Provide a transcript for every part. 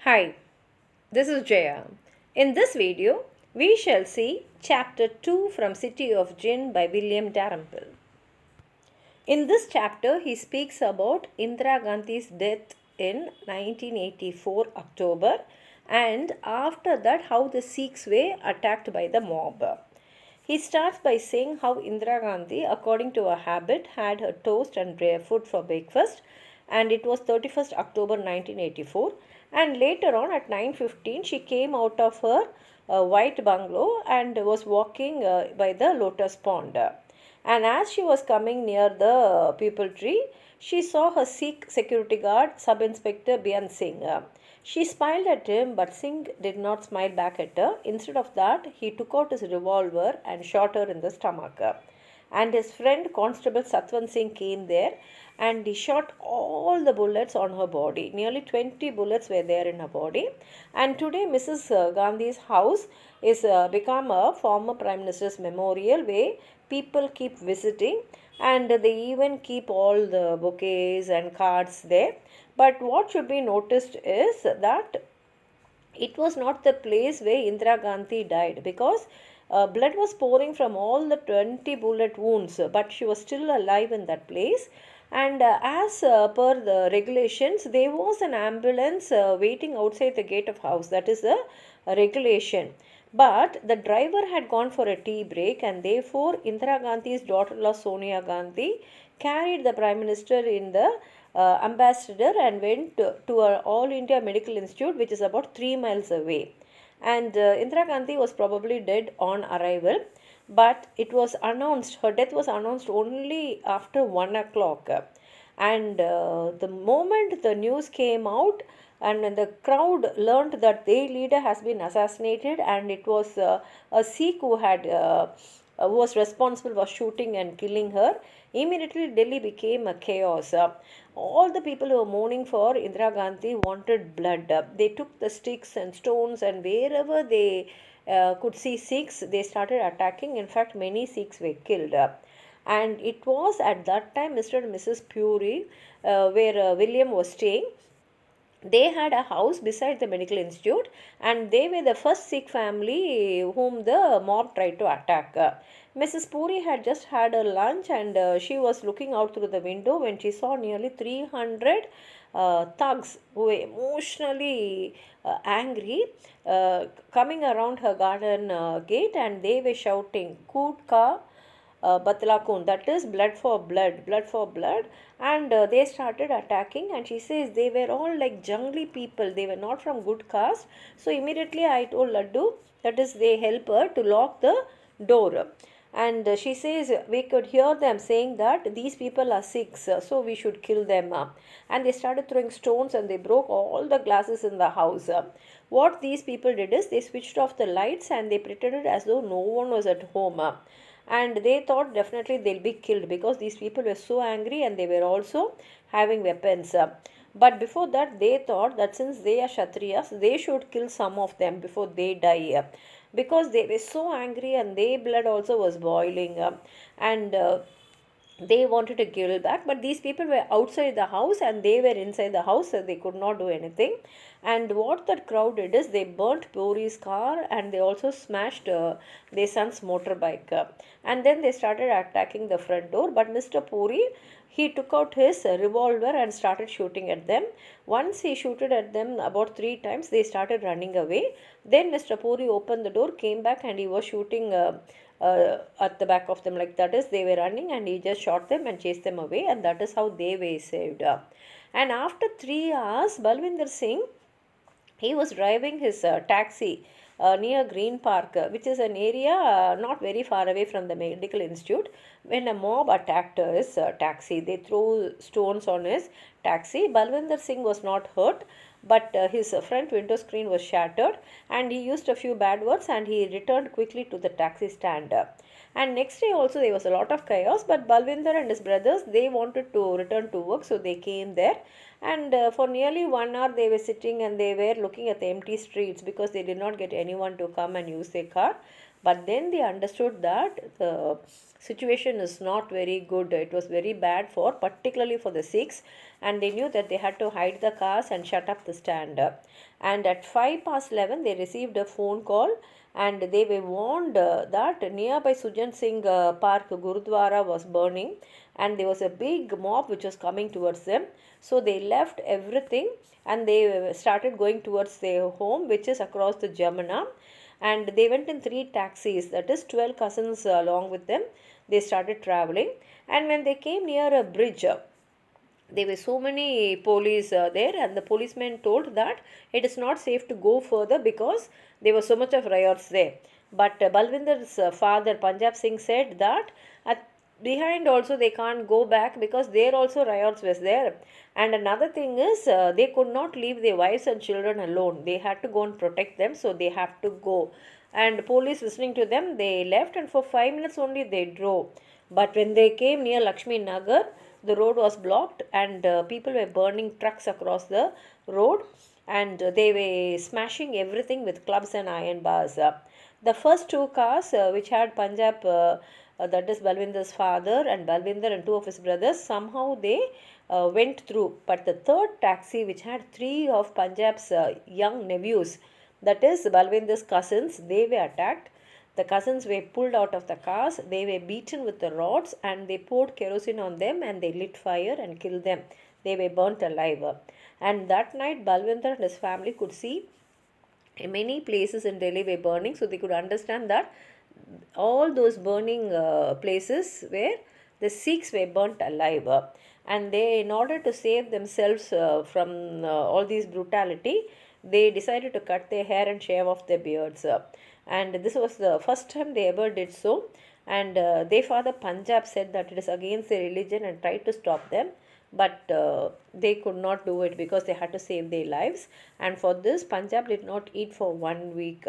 Hi, this is Jaya. In this video, we shall see Chapter 2 from City of Djinn by William Dalrymple. In this chapter, he speaks about Indira Gandhi's death in 1984 October, and after that how the Sikhs were attacked by the mob. He starts by saying how Indira Gandhi, according to her habit, had her toast and food for breakfast, and it was 31st October 1984. And later on at 9:15, she came out of her white bungalow and was walking by the lotus pond. And as she was coming near the peepal tree, she saw her Sikh security guard, Sub Inspector Bian Singh. She smiled at him, but Singh did not smile back at her. Instead of that, he took out his revolver and shot her in the stomach. And his friend Constable Satwan Singh came there and he shot all the bullets on her body. Nearly 20 bullets were there in her body. And today, Mrs. Gandhi's house is become a former Prime Minister's memorial where people keep visiting, and they even keep all the bouquets and cards there. But what should be noticed is that it was not the place where Indira Gandhi died, because blood was pouring from all the 20 bullet wounds, but she was still alive in that place. And as per the regulations, there was an ambulance waiting outside the gate of house. That is the regulation. But the driver had gone for a tea break, and therefore Indira Gandhi's daughter-in-law Sonia Gandhi carried the Prime Minister in the ambassador and went to a All India Medical Institute, which is about 3 miles away. And Indira Gandhi was probably dead on arrival, but it was announced, her death was announced only after 1 o'clock. And the moment the news came out, and when the crowd learned that their leader has been assassinated, and it was a Sikh who was responsible for shooting and killing her, immediately Delhi became a chaos. All the people who were mourning for Indira Gandhi wanted blood. They took the sticks and stones, and wherever they could see Sikhs, they started attacking. In fact, many Sikhs were killed. And it was at that time Mr. and Mrs. Puri, where William was staying. They had a house beside the medical institute, and they were the first Sikh family whom the mob tried to attack. Mrs. Puri had just had her lunch, and she was looking out through the window when she saw nearly 300 thugs who were emotionally angry coming around her garden gate, and they were shouting, "Koot ka Batlakun," that is blood for blood, blood for blood. And they started attacking, and she says they were all like jungly people, they were not from good caste. So immediately I told Laddu, that is they help her to lock the door. And she says we could hear them saying that these people are Sikhs, so we should kill them. And they started throwing stones, and they broke all the glasses in the house. What these people did is they switched off the lights, and they pretended as though no one was at home. And they thought definitely they'll be killed, because these people were so angry and they were also having weapons. But before that, they thought that since they are Kshatriyas, they should kill some of them before they die, because they were so angry and their blood also was boiling. And they wanted to kill back, but these people were outside the house and they were inside the house, so they could not do anything. And what that crowd did is they burnt Puri's car, and they also smashed their son's motorbike. And then they started attacking the front door. But Mr. Puri, he took out his revolver and started shooting at them. Once he shooted at them about 3 times, they started running away. Then Mr. Puri opened the door, came back, and he was shooting at the back of them, like that is they were running, and he just shot them and chased them away, and that is how they were saved. And after 3 hours, Balwinder Singh, he was driving his taxi near Green Park, which is an area not very far away from the medical institute, when a mob attacked his taxi. They threw stones on his taxi. Balwinder Singh was not hurt, but his front window screen was shattered, and he used a few bad words, and he returned quickly to the taxi stand. And next day also there was a lot of chaos, but Balwinder and his brothers, they wanted to return to work, so they came there. And for nearly 1 hour they were sitting and they were looking at the empty streets, because they did not get anyone to come and use their car. But then they understood that the situation is not very good. It was very bad for, particularly for the Sikhs, and they knew that they had to hide the cars and shut up the stand. And at 11:05, they received a phone call, and they were warned that nearby Sujan Singh Park Gurudwara was burning, and there was a big mob which was coming towards them. So they left everything and they started going towards their home, which is across the Jamuna. And they went in three taxis, that is 12 cousins along with them. They started traveling, and when they came near a bridge, there were so many police there, and the policeman told that it is not safe to go further because there was so much of riots there. But Balwinder's father Punjab Singh said that at behind also they can't go back because there also riots was there. And another thing is they could not leave their wives and children alone. They had to go and protect them, so they have to go. And police listening to them, they left, and for 5 minutes only they drove. But when they came near Lakshmi Nagar, the road was blocked, and people were burning trucks across the road, and they were smashing everything with clubs and iron bars. The first two cars, which had Punjab, that is Balwinder's father and Balwinder and two of his brothers, somehow they went through. But the third taxi, which had three of Punjab's young nephews, that is Balwinder's cousins, they were attacked. The cousins were pulled out of the cars, they were beaten with the rods, and they poured kerosene on them and they lit fire and killed them. They were burnt alive. And that night, Balwinder and his family could see many places in Delhi were burning, so they could understand that all those burning places where the Sikhs were burnt alive. And they, in order to save themselves from all these brutality, they decided to cut their hair and shave off their beards. And this was the first time they ever did so. And their father Punjab said that it is against their religion and tried to stop them. But they could not do it because they had to save their lives. And for this, Punjab did not eat for 1 week.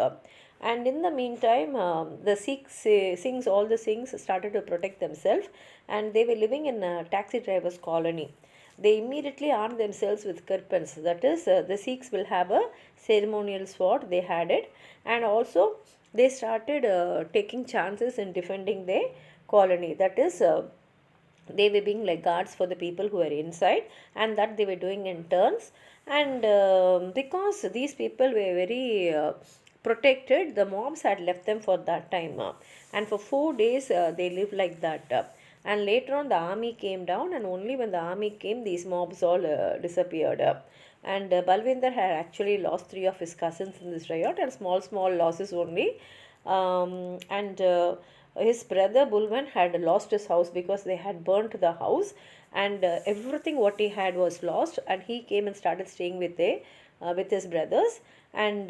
And in the meantime, the Singhs, all the Singhs started to protect themselves, and they were living in a taxi driver's colony. They immediately armed themselves with kirpans, that is, the Sikhs will have a ceremonial sword, they had it, and also they started taking chances in defending their colony, that is, they were being like guards for the people who were inside, and that they were doing in turns. And because these people were very protected, the mobs had left them for that time, and for 4 days they lived like that. And later on, the army came down, and only when the army came, these mobs all disappeared. And Balwinder had actually lost three of his cousins in this riot, and small losses only. And his brother Bulwan had lost his house because they had burnt the house, and everything what he had was lost. And he came and started staying with his brothers, and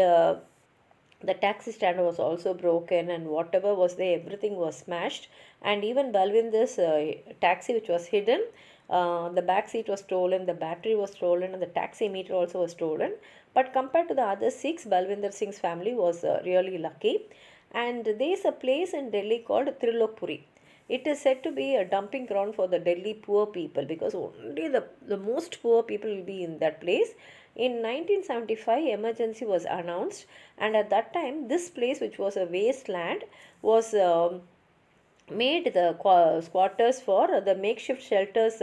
the taxi stand was also broken, and whatever was there, everything was smashed. And even Balwinder's taxi, which was hidden, the back seat was stolen, the battery was stolen, and the taxi meter also was stolen. But compared to the other six, Balwinder Singh's family was really lucky. And there is a place in Delhi called Trilokpuri. It is said to be a dumping ground for the Delhi poor people, because only the most poor people will be in that place. In 1975, emergency was announced, and at that time, this place, which was a wasteland, was made the squatters for the makeshift shelters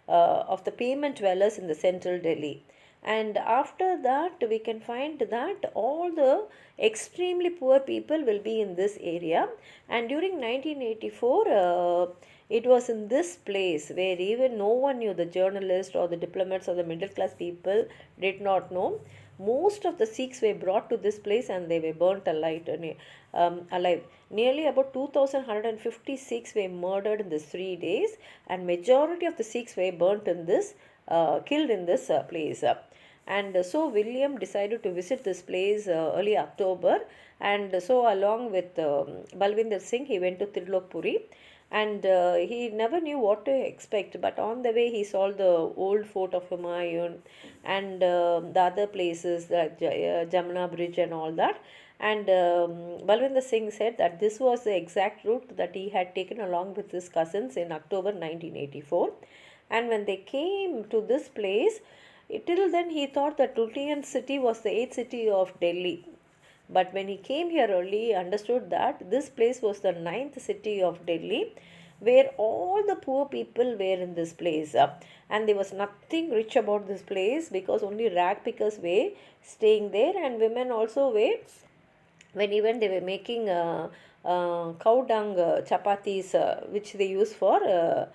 of the payment dwellers in the central Delhi. And after that, we can find that all the extremely poor people will be in this area. And during 1984, it was in this place where even no one knew, the journalists or the diplomats or the middle class people did not know. Most of the Sikhs were brought to this place and they were burnt alive. Nearly about 2,150 Sikhs were murdered in these 3 days, and majority of the Sikhs were burnt in this, killed in this place. And so William decided to visit this place early October, and so along with Balwinder Singh, he went to Trilokpuri. And he never knew what to expect, but on the way he saw the old fort of Humayun and the other places, the Jamuna Bridge and all that. And Balwinder Singh said that this was the exact route that he had taken along with his cousins in October 1984. And when they came to this place, till then he thought that Tultian city was the 8th city of Delhi. But when he came here early, he understood that this place was the ninth city of Delhi, where all the poor people were in this place. And there was nothing rich about this place because only rag pickers were staying there, and women also were, when even they were making cow dung chapatis, which they use for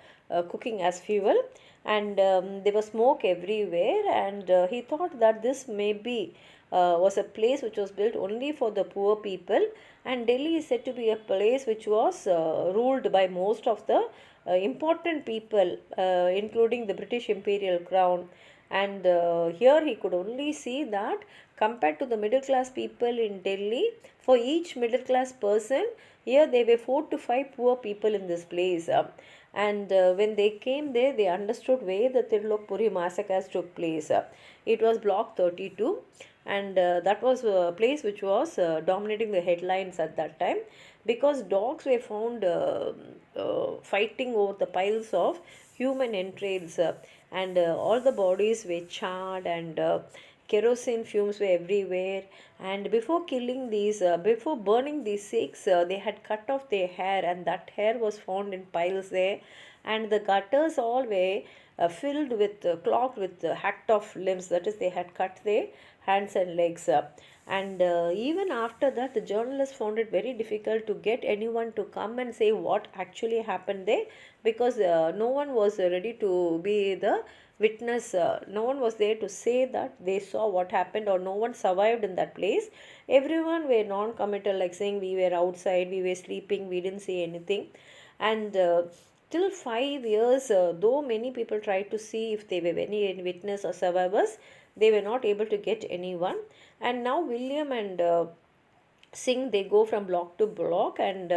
cooking as fuel. And there was smoke everywhere, and he thought that this maybe was a place which was built only for the poor people. And Delhi is said to be a place which was ruled by most of the important people, including the British imperial crown. And here he could only see that compared to the middle class people in Delhi, for each middle class person, here there were 4 to 5 poor people in this place. And when they came there, they understood where the Tirulokpuri massacres took place. It was block 32, and that was a place which was dominating the headlines at that time, because dogs were found fighting over the piles of human entrails, and all the bodies were charred, and kerosene fumes were everywhere. And before killing these, before burning these Sikhs, they had cut off their hair, and that hair was found in piles there. And the gutters all were filled with, clogged with hacked off limbs, that is, they had cut their hands and legs. And even after that, the journalists found it very difficult to get anyone to come and say what actually happened there, because no one was ready to be the witness. No one was there to say that they saw what happened, or no one survived in that place. Everyone were non-committal, like saying we were outside, we were sleeping, we didn't see anything. And till 5 years, though many people tried to see if they were any witness or survivors, they were not able to get anyone. And now William and Singh, they go from block to block, and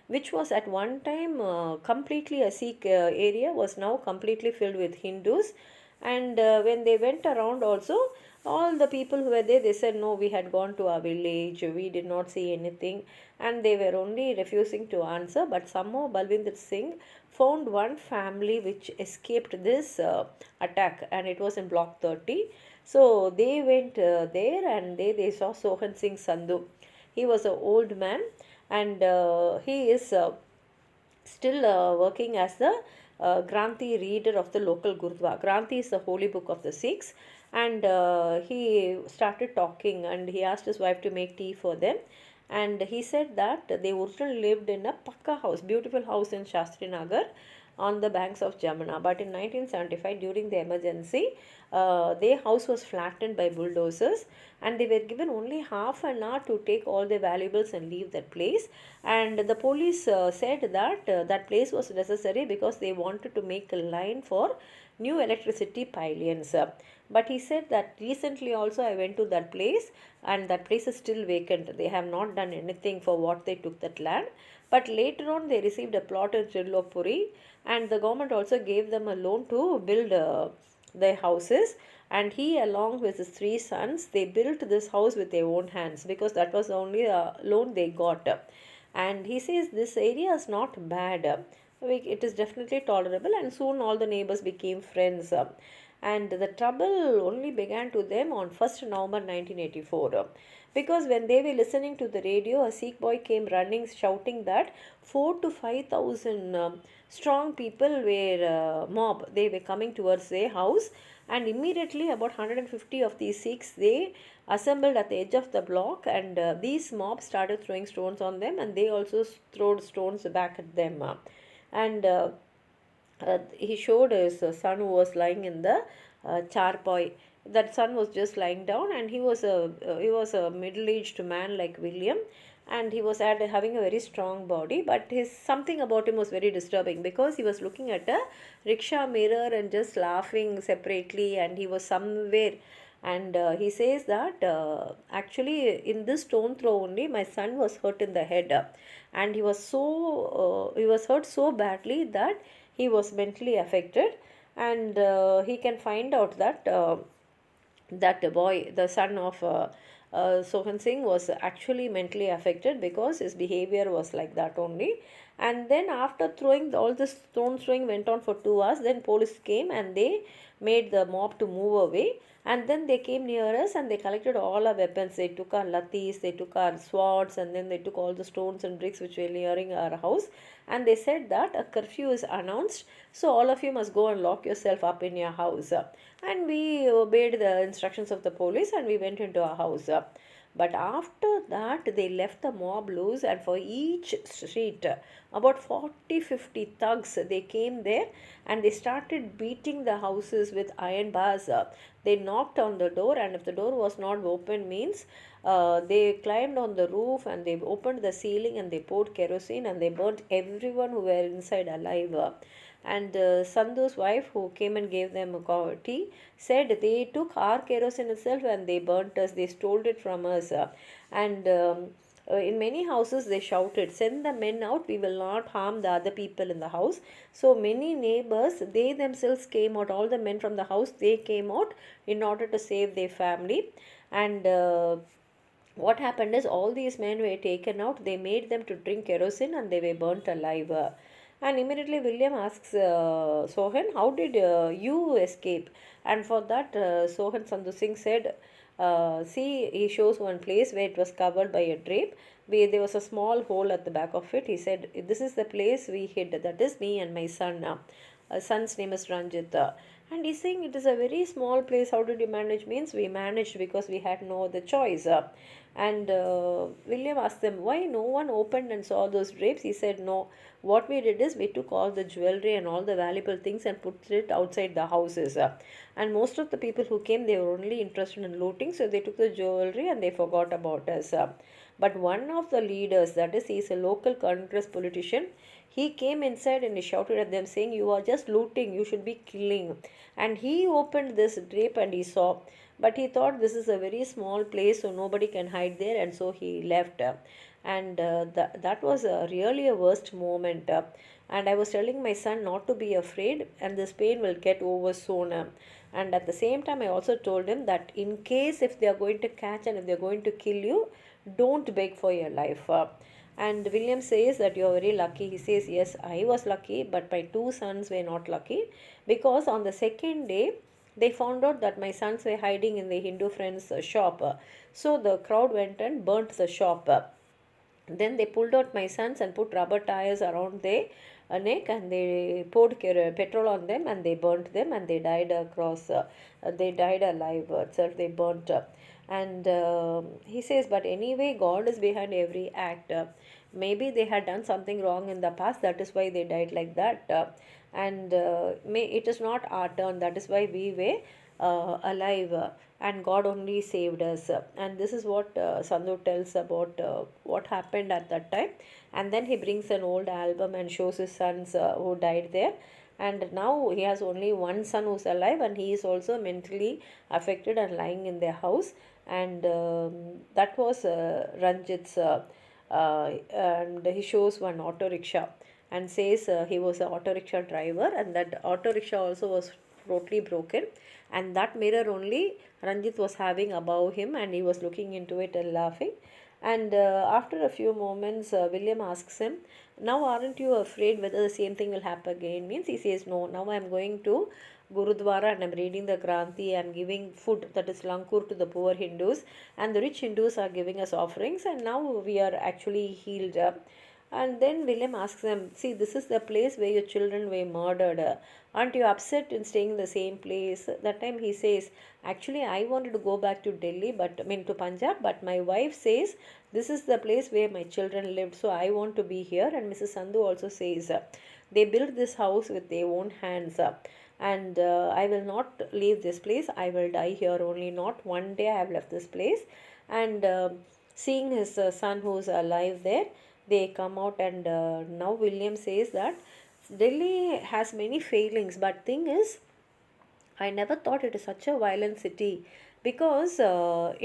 which was at one time completely a Sikh area, was now completely filled with Hindus. And when they went around also, all the people who were there, they said no, we had gone to our village, we did not see anything, and they were only refusing to answer. But somehow Balwinder Singh found one family which escaped this attack, and it was in block 30. So they went there, and they saw Sohan Singh Sandhu. He was an old man, and he is still working as the Granthi reader of the local Gurdwara. Granthi is the holy book of the Sikhs. And he started talking, and he asked his wife to make tea for them. And he said that they originally lived in a Pakka house, beautiful house in Shastri Nagar on the banks of Jamuna. But in 1975, during the emergency, their house was flattened by bulldozers, and they were given only half an hour to take all their valuables and leave that place. And the police said that that place was necessary because they wanted to make a line for new electricity pylons. But he said that recently also I went to that place, and that place is still vacant. They have not done anything for what they took that land. But later on they received a plot in Tirulokpuri, and the government also gave them a loan to build their houses. And he, along with his 3 sons, they built this house with their own hands, because that was the only loan they got. And he says this area is not bad. It is definitely tolerable, and soon all the neighbors became friends. And the trouble only began to them on 1st November 1984. Because when they were listening to the radio, a Sikh boy came running shouting that 4 to 5,000 strong people were mob. They were coming towards their house, and immediately about 150 of these Sikhs, they assembled at the edge of the block, and these mobs started throwing stones on them, and they also threw stones back at them. And he showed his son, who was lying in the charpoi. That son was just lying down, and he was a middle-aged man like William, and he was having a very strong body. But something about him was very disturbing, because he was looking at a rickshaw mirror and just laughing separately, and he was somewhere. And he says that actually in this stone throw only my son was hurt in the head, and he was hurt so badly that he was mentally affected. And he can find out that that boy, the son of Sohan Singh, was actually mentally affected, because his behavior was like that only. And then after throwing, all this stone throwing went on for 2 hours. Then police came, and they made the mob to move away. And then they came near us and they collected all our weapons. They took our lathis, they took our swords, and then they took all the stones and bricks which were nearing our house. And they said that a curfew is announced, so all of you must go and lock yourself up in your house. And we obeyed the instructions of the police and we went into our house. But after that, they left the mob loose, and for each street, about 40-50 thugs, they came there and they started beating the houses with iron bars. They knocked on the door, and if the door was not open, means they climbed on the roof and they opened the ceiling and they poured kerosene and they burnt everyone who were inside alive. And Sandhu's wife, who came and gave them a tea, said they took our kerosene itself and they burnt us, they stole it from us. And in many houses they shouted, "Send the men out, we will not harm the other people in the house." So many neighbors, they themselves came out, all the men from the house, they came out in order to save their family. And what happened is all these men were taken out, they made them to drink kerosene and they were burnt alive. And immediately William asks Sohan, "How did you escape?" And for that, Sohan Sandhu Singh said, see, he shows one place where it was covered by a drape. There was a small hole at the back of it. He said, "This is the place we hid. That is me and my son. Son's name is Ranjit." And he's saying, "It is a very small place. How did you manage?" Means we managed because we had no other choice. And William asked them, "Why no one opened and saw those drapes?" He said, "No. What we did is we took all the jewelry and all the valuable things and put it outside the houses. And most of the people who came, they were only interested in looting, so they took the jewelry and they forgot about us. But one of the leaders, that is, he is a local Congress politician, he came inside and he shouted at them saying, 'You are just looting, you should be killing.' And he opened this drape and he saw, but he thought this is a very small place, so nobody can hide there, and so he left. And that was really a worst moment. And I was telling my son not to be afraid, and this pain will get over soon. And at the same time, I also told him that in case if they are going to catch and if they are going to kill you, don't beg for your life. And William says that you are very lucky. He says, "Yes, I was lucky, but my two sons were not lucky, because on the second day, they found out that my sons were hiding in the Hindu friend's shop. So the crowd went and burnt the shop. Then they pulled out my sons and put rubber tires around their neck, and they poured petrol on them and they burnt them, and they died they died alive itself, they burnt. And he says, but anyway, God is behind every act. Maybe they had done something wrong in the past, that is why they died like that. And it is not our turn, that is why we were alive, and God only saved us." And this is what Sandhu tells about what happened at that time. And then he brings an old album and shows his sons who died there. And now he has only one son who's alive, and he is also mentally affected and lying in their house. And that was Ranjit's, and he shows one auto rickshaw and says he was an auto rickshaw driver, and that auto rickshaw also was totally broken, and that mirror only Ranjit was having above him, and he was looking into it and laughing. And after a few moments, William asks him, "Now aren't you afraid whether the same thing will happen again?" Means he says, "No, now I'm going to Gurudwara and I'm reading the Granthi, I'm giving food, that is Lankur, to the poor Hindus, and the rich Hindus are giving us offerings, and now we are actually healed up." And then William asks them, "See, this is the place where your children were murdered. Aren't you upset in staying in the same place?" That time he says, "Actually, I wanted to go back to Delhi, to Punjab, but my wife says this is the place where my children lived, so I want to be here." And Mrs. Sandhu also says, "They built this house with their own hands. And I will not leave this place. I will die here only. Not one day I have left this place." And seeing his son who's alive there, they come out. And now William says that Delhi has many failings, but thing is, I never thought it is such a violent city, because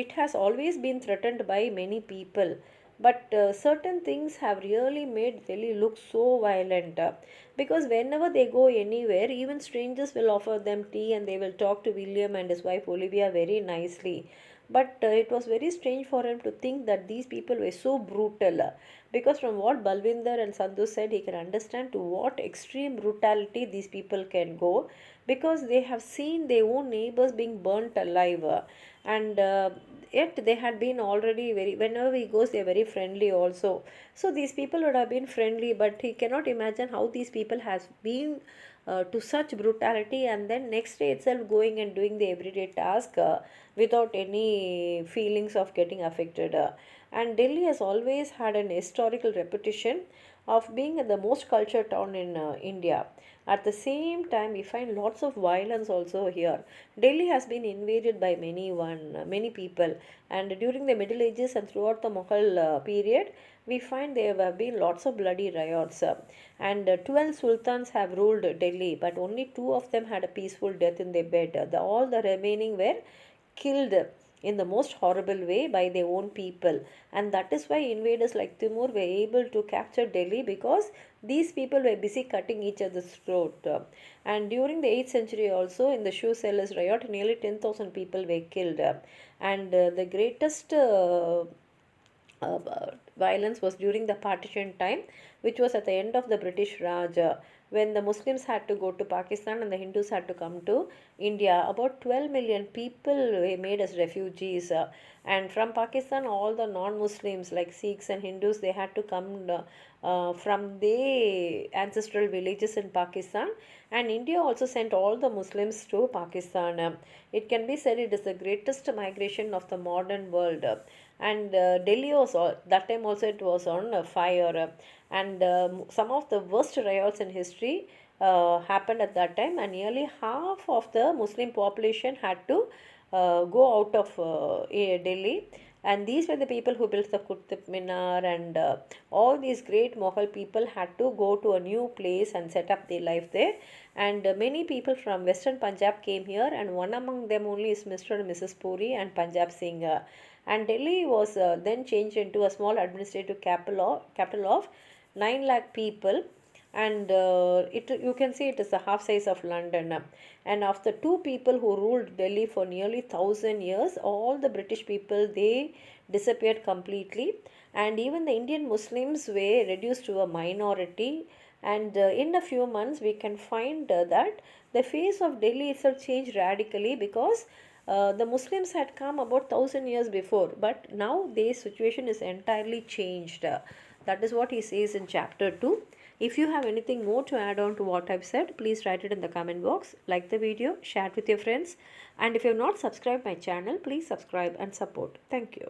it has always been threatened by many people. But certain things have really made Delhi look so violent. Because whenever they go anywhere, even strangers will offer them tea and they will talk to William and his wife Olivia very nicely. But it was very strange for him to think that these people were so brutal. Because from what Balvinder and Sandhu said, he can understand to what extreme brutality these people can go, because they have seen their own neighbors being burnt alive. And yet they had been already very, whenever he goes, they're very friendly also. So these people would have been friendly, but he cannot imagine how these people has been to such brutality, and then next day itself going and doing the everyday task without any feelings of getting affected. And Delhi has always had an historical reputation of being the most cultured town in India. At the same time, we find lots of violence also here. Delhi has been invaded by many people, and during the Middle Ages and throughout the Mughal period, we find there have been lots of bloody riots. And 12 sultans have ruled Delhi, but only two of them had a peaceful death in their bed. All the remaining were killed in the most horrible way by their own people. And that is why invaders like Timur were able to capture Delhi, because these people were busy cutting each other's throat. And during the 8th century also, in the shoe sellers riot, nearly 10,000 people were killed. And the greatest violence was during the partition time, which was at the end of the British Raj, when the Muslims had to go to Pakistan and the Hindus had to come to India. About 12 million people were made as refugees, and from Pakistan, all the non-Muslims like Sikhs and Hindus, they had to come from their ancestral villages in Pakistan, and India also sent all the Muslims to Pakistan. It can be said it is the greatest migration of the modern world. And Delhi was that time also it was on fire, and some of the worst riots in history happened at that time, and nearly half of the Muslim population had to go out of Delhi. And these were the people who built the Qutb Minar, and all these great Mughal people had to go to a new place and set up their life there. And many people from Western Punjab came here, and one among them only is Mr. and Mrs. Puri and Punjab Singh. And Delhi was then changed into a small administrative capital of 9 lakh people, and it you can see it is the half size of London. And after two people who ruled Delhi for nearly 1,000 years, all the British people, they disappeared completely, and even the Indian Muslims were reduced to a minority. And in a few months, we can find that the face of Delhi itself changed radically, because the Muslims had come about 1,000 years before, but now their situation is entirely changed. That is what he says in chapter 2. If you have anything more to add on to what I've said, please write it in the comment box. Like the video, share it with your friends, and if you have not subscribed my channel, please subscribe and support. Thank you.